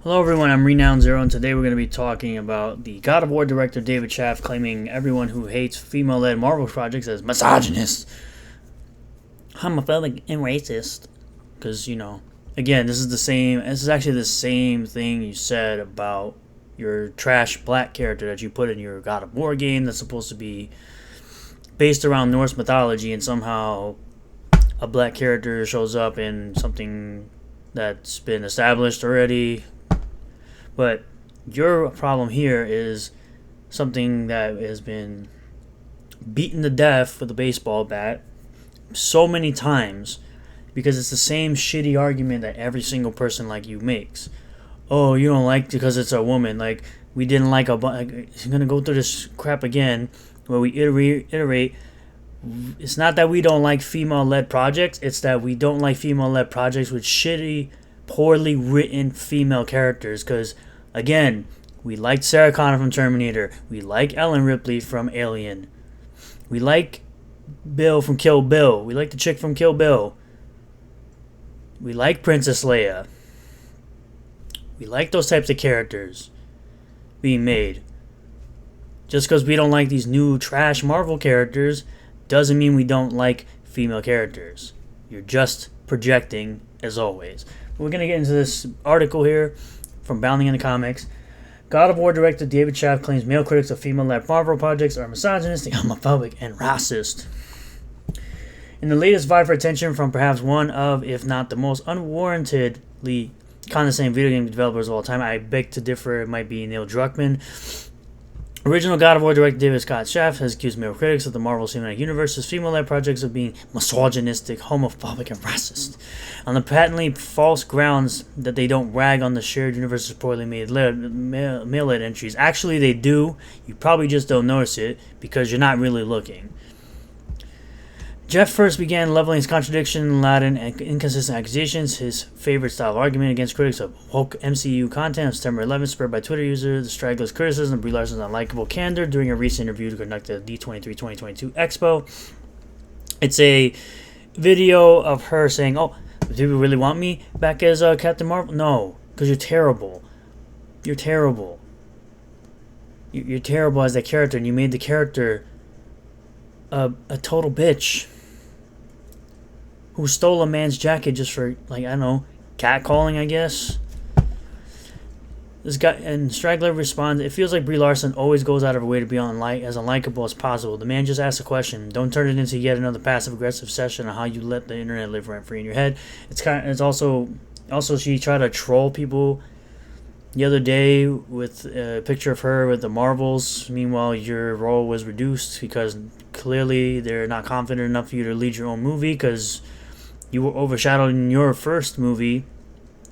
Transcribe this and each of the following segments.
Hello everyone, I'm Renown Zero, and today we're going to be talking about the God of War director David Jaffe claiming everyone who hates female-led Marvel projects as misogynists, homophobic, and racist. Because, again, this is actually the same thing you said about your trash black character that you put in your God of War game that's supposed to be based around Norse mythology, and somehow a black character shows up in something that's been established already. But your problem here is something that has been beaten to death with a baseball bat so many times, because it's the same shitty argument that every single person like you makes. Oh, you don't like it because it's a woman. Like, we didn't like a... I'm going to go through this crap again where we iterate. It's not that we don't like female-led projects. It's that we don't like female-led projects with shitty, poorly written female characters. Because, again, we liked Sarah Connor from Terminator. We like Ellen Ripley from Alien. We like Bill from Kill Bill. We like the chick from Kill Bill. We like Princess Leia. We like those types of characters being made. Just because we don't like these new trash Marvel characters doesn't mean we don't like female characters. You're just projecting, as always. We're going to get into this article here from Bounding in the Comics. God of War director David Jaffe claims male critics of female-led Marvel projects are misogynistic, homophobic, and racist. In the latest vie for attention from perhaps one of, if not the most unwarrantedly condescending video game developers of all time, I beg to differ, it might be Neil Druckmann. Original God of War director David Scott Jaffe has accused male critics of the Marvel Cinematic Universe's female-led projects of being misogynistic, homophobic, and racist, on the patently false grounds that they don't rag on the shared universe's poorly made male-led entries. Actually, they do. You probably just don't notice it because you're not really looking. Jeff first began leveling his contradiction, Latin, and inconsistent accusations, his favorite style of argument against critics of woke MCU content on September 11th, spurred by Twitter user The Straggler's criticism of Brie Larson's unlikable candor during a recent interview conducted at the D23 2022 Expo. It's a video of her saying, "Oh, do you really want me back as Captain Marvel? No, because you're terrible. You're terrible. You're terrible as that character, and you made the character a total bitch who stole a man's jacket just for, catcalling, I guess." This guy, and Straggler responds, "It feels like Brie Larson always goes out of her way to be as unlikable as possible. The man just asked a question. Don't turn it into yet another passive-aggressive session on how you let the internet live rent-free in your head." It's also she tried to troll people the other day with a picture of her with the Marvels. Meanwhile, your role was reduced because clearly they're not confident enough for you to lead your own movie because you were overshadowed in your first movie,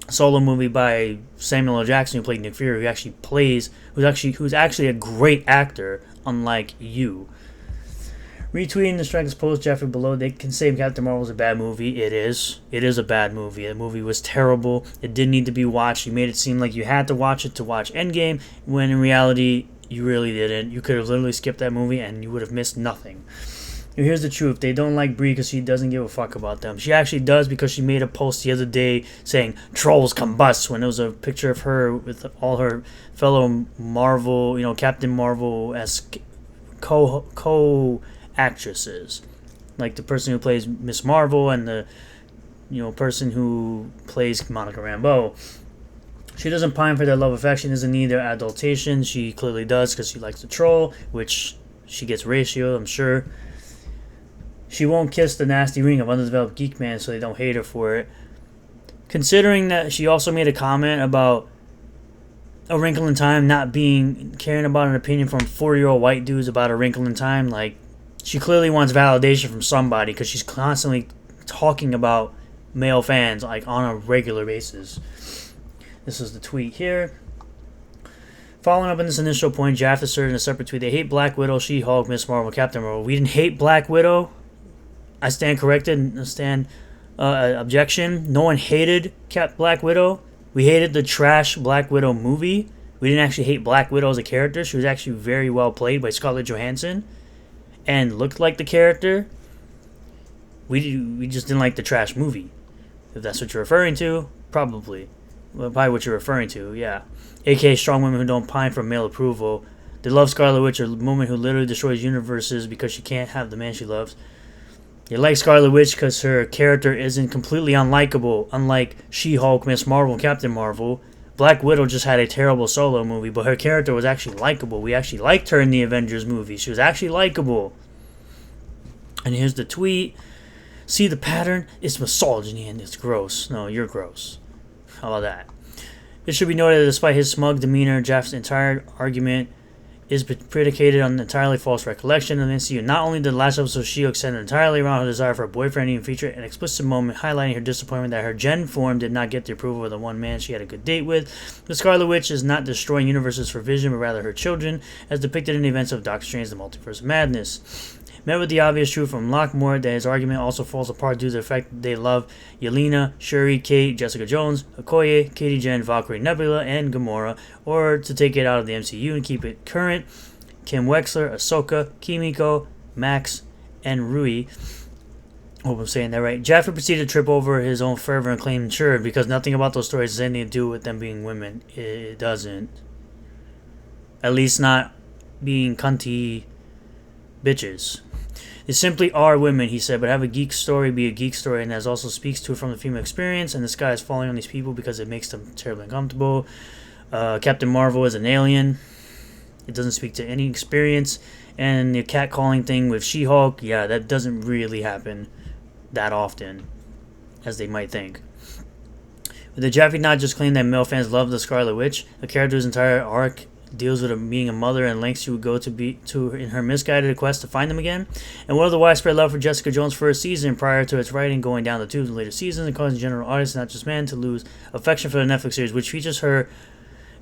solo movie, by Samuel L. Jackson, who played Nick Fury, who's actually a great actor, unlike you. Retweeting the Straggler's post, Jeffrey below, they can say Captain Marvel is a bad movie. It is. It is a bad movie. The movie was terrible. It didn't need to be watched. You made it seem like you had to watch it to watch Endgame, when in reality, you really didn't. You could have literally skipped that movie and you would have missed nothing. And here's the truth. They don't like Brie because she doesn't give a fuck about them. She actually does, because she made a post the other day saying trolls combust, when it was a picture of her with all her fellow Marvel, Captain Marvel-esque co-actresses. Like the person who plays Miss Marvel and the person who plays Monica Rambeau. She doesn't pine for their love affection, doesn't need their adultation. She clearly does, because she likes to troll, which she gets ratio, I'm sure. She won't kiss the nasty ring of underdeveloped geek man, so they don't hate her for it. Considering that she also made a comment about A Wrinkle in Time not caring about an opinion from 4-year-old white dudes about A Wrinkle in Time, like, she clearly wants validation from somebody, because she's constantly talking about male fans, like, on a regular basis. This is the tweet here. Following up on this initial point, Jaffe asserted in a separate tweet, "They hate Black Widow, She-Hulk, Miss Marvel, Captain Marvel. We didn't hate Black Widow. I stand corrected and stand objection. No one hated Black Widow. We hated the trash Black Widow movie. We didn't actually hate Black Widow as a character. She was actually very well played by Scarlett Johansson and looked like the character. We just didn't like the trash movie. If that's what you're referring to, probably. Well, probably what you're referring to, yeah. AKA strong women who don't pine for male approval. They love Scarlet Witch, a woman who literally destroys universes because she can't have the man she loves. They like Scarlet Witch because her character isn't completely unlikable, unlike She-Hulk, Miss Marvel, and Captain Marvel. Black Widow just had a terrible solo movie, but her character was actually likable. We actually liked her in the Avengers movie. She was actually likable. And here's the tweet. See the pattern? It's misogyny and it's gross. No, you're gross. How about that? It should be noted that despite his smug demeanor, Jaffe's entire argument is predicated on an entirely false recollection of the MCU. Not only did the last episode of She-Hulk center entirely around her desire for a boyfriend, even featured an explicit moment highlighting her disappointment that her gen form did not get the approval of the one man she had a good date with. The Scarlet Witch is not destroying universes for Vision, but rather her children, as depicted in the events of Doctor Strange: The Multiverse of Madness. Met with the obvious truth from Lockmore that his argument also falls apart due to the fact that they love Yelena, Shuri, Kate, Jessica Jones, Okoye, Katie Jen, Valkyrie, Nebula, and Gamora, or to take it out of the MCU and keep it current, Kim Wexler, Ahsoka, Kimiko, Max, and Rui. Hope I'm saying that right. Jaffe proceeded to trip over his own fervor and claim sure, because nothing about those stories has anything to do with them being women. It doesn't. At least not being cunty bitches. They simply are women, he said, but have a geek story be a geek story, and as also speaks to it from the female experience, and the sky is falling on these people because it makes them terribly uncomfortable. Captain Marvel is an alien. It doesn't speak to any experience. And the catcalling thing with She-Hulk, yeah, that doesn't really happen that often, as they might think. But the Jaffe not just claim that male fans love the Scarlet Witch, the character's entire arc deals with being a mother and lengths she would go to in her misguided quest to find them again. And what of the widespread love for Jessica Jones' first season prior to its writing going down the tubes in later seasons and causing general audience, not just men, to lose affection for the Netflix series, which features her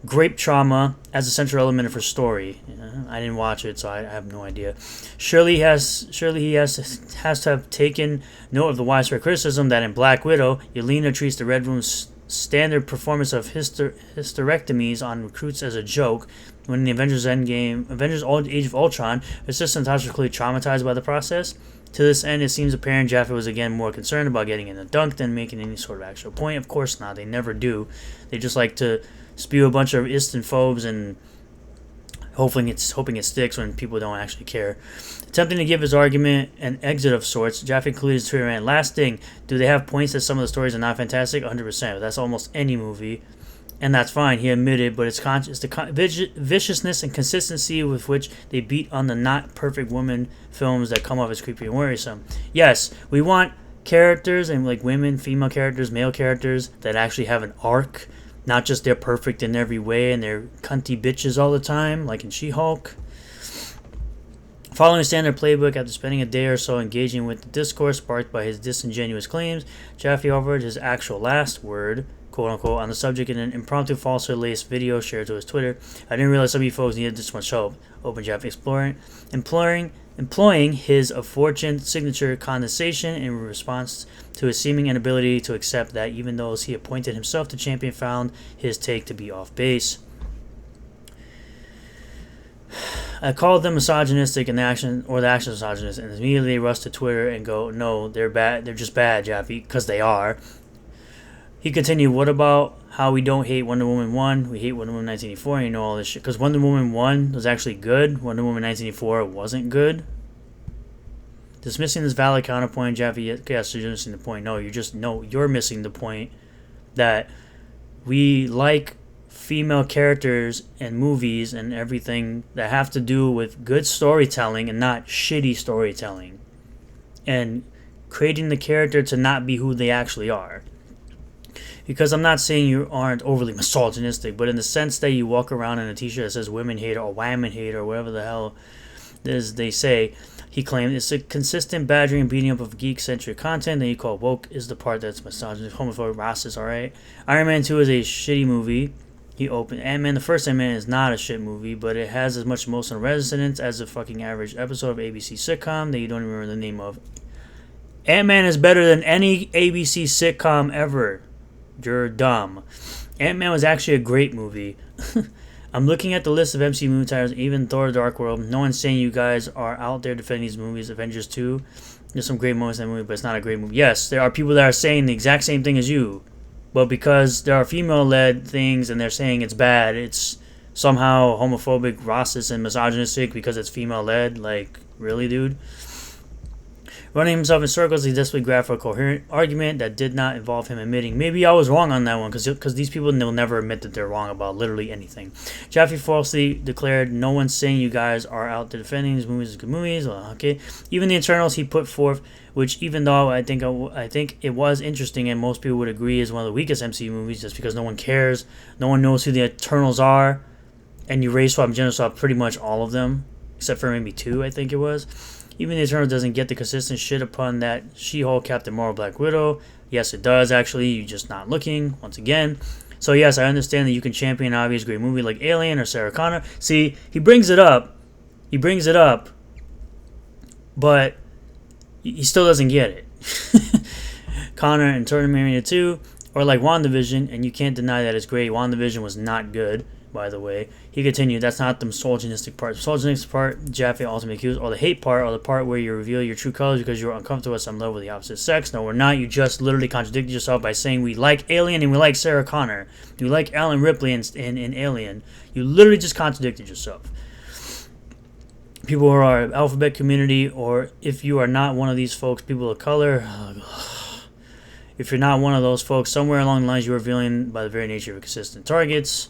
grape trauma as a central element of her story. I didn't watch it, so I have no idea. Surely he has to have taken note of the widespread criticism that in Black Widow, Yelena treats the Red Room's standard performance of hysterectomies on recruits as a joke. When in the Avengers Age of Ultron, her sister Natasha was clearly traumatized by the process. To this end, it seems apparent Jaffe was again more concerned about getting in the dunk than making any sort of actual point. Of course not, they never do. They just like to spew a bunch of ists and phobes and hoping it sticks when people don't actually care. Attempting to give his argument an exit of sorts, Jaffe concluded his Twitter rant. Last thing, do they have points that some of the stories are not fantastic? 100%. That's almost any movie. And that's fine, he admitted, but it's the viciousness and consistency with which they beat on the not perfect woman films that come off as creepy and worrisome. Yes, we want characters, and like women, female characters, male characters, that actually have an arc. Not just they're perfect in every way and they're cunty bitches all the time, like in She-Hulk. Following a standard playbook, after spending a day or so engaging with the discourse sparked by his disingenuous claims, Jaffe offered his actual last word, quote-unquote, on the subject in an impromptu falsehood-laced video shared to his Twitter. I didn't realize some of you folks needed this much help. Open Jaffe employing his aforementioned signature condensation in response to his seeming inability to accept that even those he appointed himself to champion found his take to be off base. I called them misogynistic in the action misogynist, and immediately rushed to Twitter and go, no, they're bad. They're just bad, Jaffe, because they are. He continued, what about how we don't hate Wonder Woman 1? We hate Wonder Woman 1984, and you know all this shit. Because Wonder Woman 1 was actually good. Wonder Woman 1984 wasn't good. Dismissing this valid counterpoint, Jaffe, yes, you're missing the point. No, you're missing the point that we like female characters and movies and everything that have to do with good storytelling and not shitty storytelling. And creating the character to not be who they actually are. Because I'm not saying you aren't overly misogynistic, but in the sense that you walk around in a t-shirt that says women hater or women hater or whatever the hell it is they say, he claimed it's a consistent badgering and beating up of geek-centric content that you call woke is the part that's misogynist, homophobic, racist, alright? Iron Man 2 is a shitty movie. He opened Ant-Man, the first Ant-Man is not a shit movie, but it has as much emotional resonance as a fucking average episode of ABC sitcom that you don't even remember the name of. Ant-Man is better than any ABC sitcom ever. You're dumb. Ant-Man was actually a great movie. I'm looking at the list of MCU movie titles, even Thor: The Dark World. No one's saying you guys are out there defending these movies. Avengers 2, there's some great moments in that movie, but it's not a great movie. Yes, there are people that are saying the exact same thing as you. But because there are female-led things and they're saying it's bad, it's somehow homophobic, racist, and misogynistic because it's female-led. Like, really, dude? Running himself in circles, he desperately grabbed for a coherent argument that did not involve him admitting, maybe I was wrong on that one, because these people will never admit that they're wrong about literally anything. Jaffe falsely declared, no one's saying you guys are out to defending these movies as good movies. Well, okay. Even the Eternals he put forth, which even though I think it was interesting and most people would agree is one of the weakest MCU movies just because no one cares, no one knows who the Eternals are, and you race swap and gender swap pretty much all of them, except for maybe 2, I think it was. Even the Eternals doesn't get the consistent shit upon that She-Hulk, Captain Marvel, Black Widow. Yes, it does, actually. You're just not looking, once again. So, yes, I understand that you can champion an obvious great movie like Alien or Sarah Connor. See, he brings it up, but he still doesn't get it. Connor and Terminator 2, or like WandaVision, and you can't deny that it's great. WandaVision was not good, by the way. He continued, that's not the misogynistic part. The misogynistic part, Jaffe ultimately accused, or the hate part, or the part where you reveal your true colors because you're uncomfortable at some level with the opposite sex. No, we're not. You just literally contradicted yourself by saying we like Alien and we like Sarah Connor. You like Alan Ripley in Alien. You literally just contradicted yourself. People who are alphabet community, or if you are not one of these folks, people of color, if you're not one of those folks, somewhere along the lines you are revealing by the very nature of your consistent targets.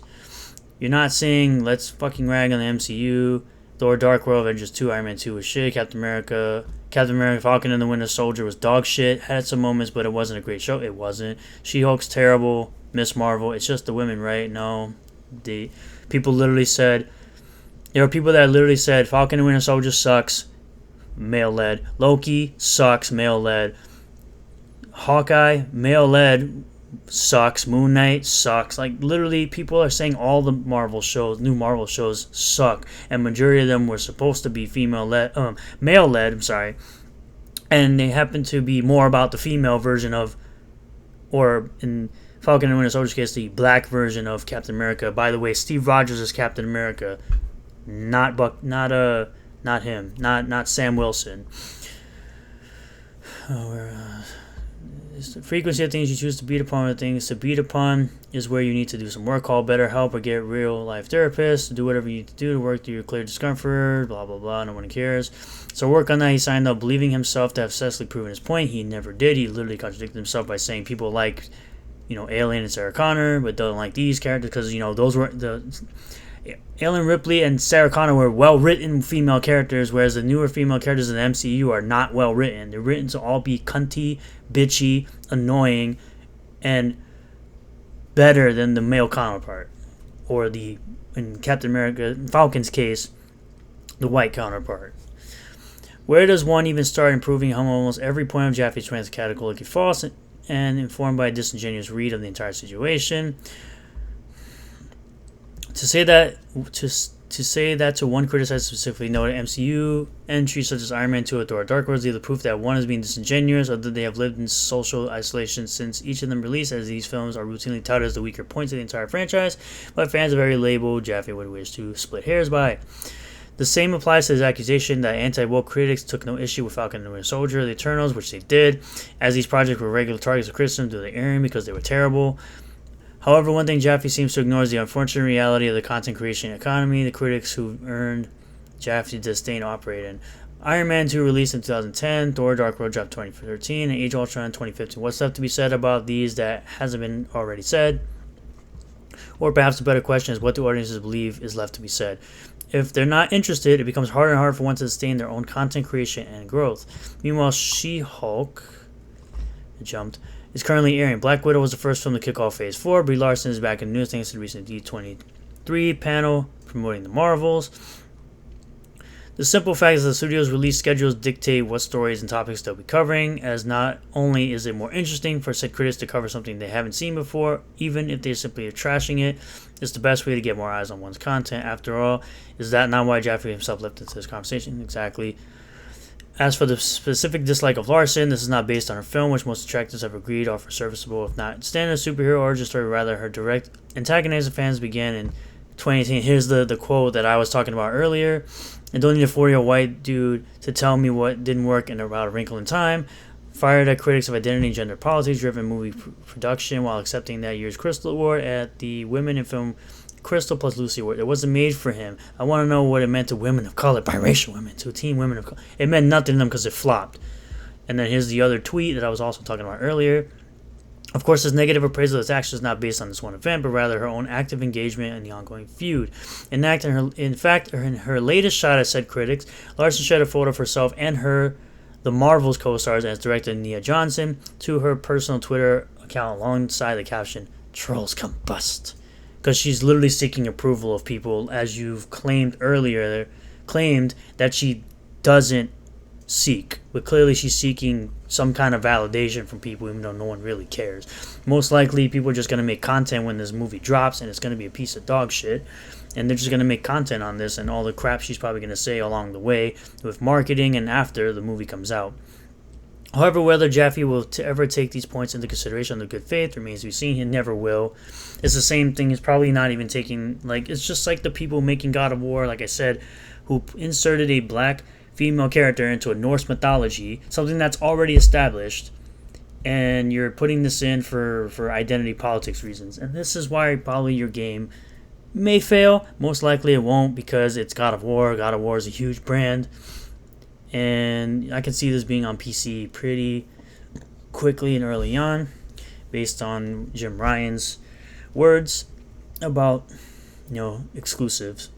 You're not saying let's fucking rag on the MCU, Thor, Dark World, Avengers 2, Iron Man 2 was shit, Captain America, Falcon and the Winter Soldier was dog shit, had some moments, but it wasn't a great show. It wasn't. She-Hulk's terrible, Miss Marvel, it's just the women, right? No. The people literally said, there are people that literally said Falcon and Winter Soldier sucks, male-led. Loki sucks, male-led. Hawkeye, male-led, sucks. Moon Knight sucks. Like, literally, people are saying all the Marvel shows, new Marvel shows, suck, and majority of them were supposed to be male-led. I'm sorry, and they happen to be more about the female version of, or in Falcon and Winter Soldier's case, the black version of Captain America. By the way, Steve Rogers is Captain America, not him, not Sam Wilson. The frequency of things you choose to beat upon are things to beat upon is where you need to do some work, call BetterHelp, or get real life therapists, do whatever you need to do to work through your clear discomfort, blah blah blah, no one cares. So work on that. He signed up believing himself to have successfully proven his point. He never did. He literally contradicted himself by saying people like, Alien and Sarah Connor, but don't like these characters because, those were the Ellen Ripley and Sarah Connor were well-written female characters, whereas the newer female characters in the MCU are not well-written. They're written to all be cunty, bitchy, annoying, and better than the male counterpart. Or in Captain America, in Falcon's case, the white counterpart. Where does one even start improving how almost every point of Jaffe's trans is categorically false and informed by a disingenuous read of the entire situation? To say that to one criticized specifically noted MCU entries such as Iron Man 2 or Thor Dark World is either proof that one is being disingenuous or that they have lived in social isolation since each of them released, as these films are routinely touted as the weaker points of the entire franchise, but fans of every label Jaffe would wish to split hairs by. The same applies to his accusation that anti-woke critics took no issue with Falcon and the Winter Soldier, the Eternals, which they did, as these projects were regular targets of criticism due to the airing because they were terrible. However, one thing Jaffe seems to ignore is the unfortunate reality of the content creation economy the critics who earned Jaffe's disdain operate in. Iron Man 2 released in 2010, Thor Dark World dropped 2013, and Age of Ultron in 2015. What's left to be said about these that hasn't been already said? Or perhaps a better question is what do audiences believe is left to be said? If they're not interested, it becomes harder and harder for one to sustain their own content creation and growth. Meanwhile, She-Hulk is currently airing. Black Widow was the first film to kick off Phase 4. Brie Larson is back in the news thanks to the recent D23 panel promoting the Marvels. The simple fact is that the studio's release schedules dictate what stories and topics they'll be covering, as not only is it more interesting for said critics to cover something they haven't seen before, even if they simply are trashing it, it's the best way to get more eyes on one's content. After all, is that not why Jaffe himself left into this conversation? Exactly. As for the specific dislike of Larson, this is not based on her film, which most detractors have agreed offer serviceable, if not standard superhero origin story. Rather, her direct antagonizing fans began in 2018. Here's the quote that I was talking about earlier. I don't need a 40-year-old white dude to tell me what didn't work in About a Wrinkle in Time. Fired at critics of identity and gender politics driven movie production while accepting that year's Crystal Award at the Women in Film Crystal plus Lucy Award. It wasn't made for him. I want to know what it meant to women of color, biracial women, to teen women of color. It meant nothing to them because it flopped. And then here's the other tweet that I was also talking about earlier. Of course, this negative appraisal of this action is not based on this one event, but rather her own active engagement in the ongoing feud. In fact, in her latest shot at said critics, Larson shared a photo of herself and the Marvels co-stars as director Nia Johnson to her personal Twitter account alongside the caption, "Trolls combust." Because she's literally seeking approval of people, as you've claimed earlier, claimed that she doesn't seek. But clearly she's seeking some kind of validation from people, even though no one really cares. Most likely people are just going to make content when this movie drops, and it's going to be a piece of dog shit. And they're just going to make content on this and all the crap she's probably going to say along the way with marketing and after the movie comes out. However, whether Jaffe will ever take these points into consideration under good faith remains to be seen. He never will. It's the same thing. He's probably not even taking, it's just like the people making God of War, like I said, who inserted a black female character into a Norse mythology, something that's already established, and you're putting this in for identity politics reasons. And this is why probably your game may fail. Most likely it won't, because it's God of War. God of War is a huge brand. And I can see this being on PC pretty quickly and early on, based on Jim Ryan's words about, exclusives.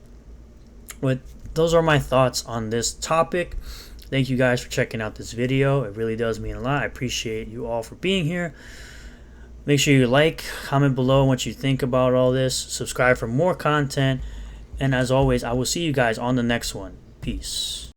But those are my thoughts on this topic. Thank you guys for checking out this video. It really does mean a lot. I appreciate you all for being here. Make sure you like, comment below what you think about all this. Subscribe for more content. And as always, I will see you guys on the next one. Peace.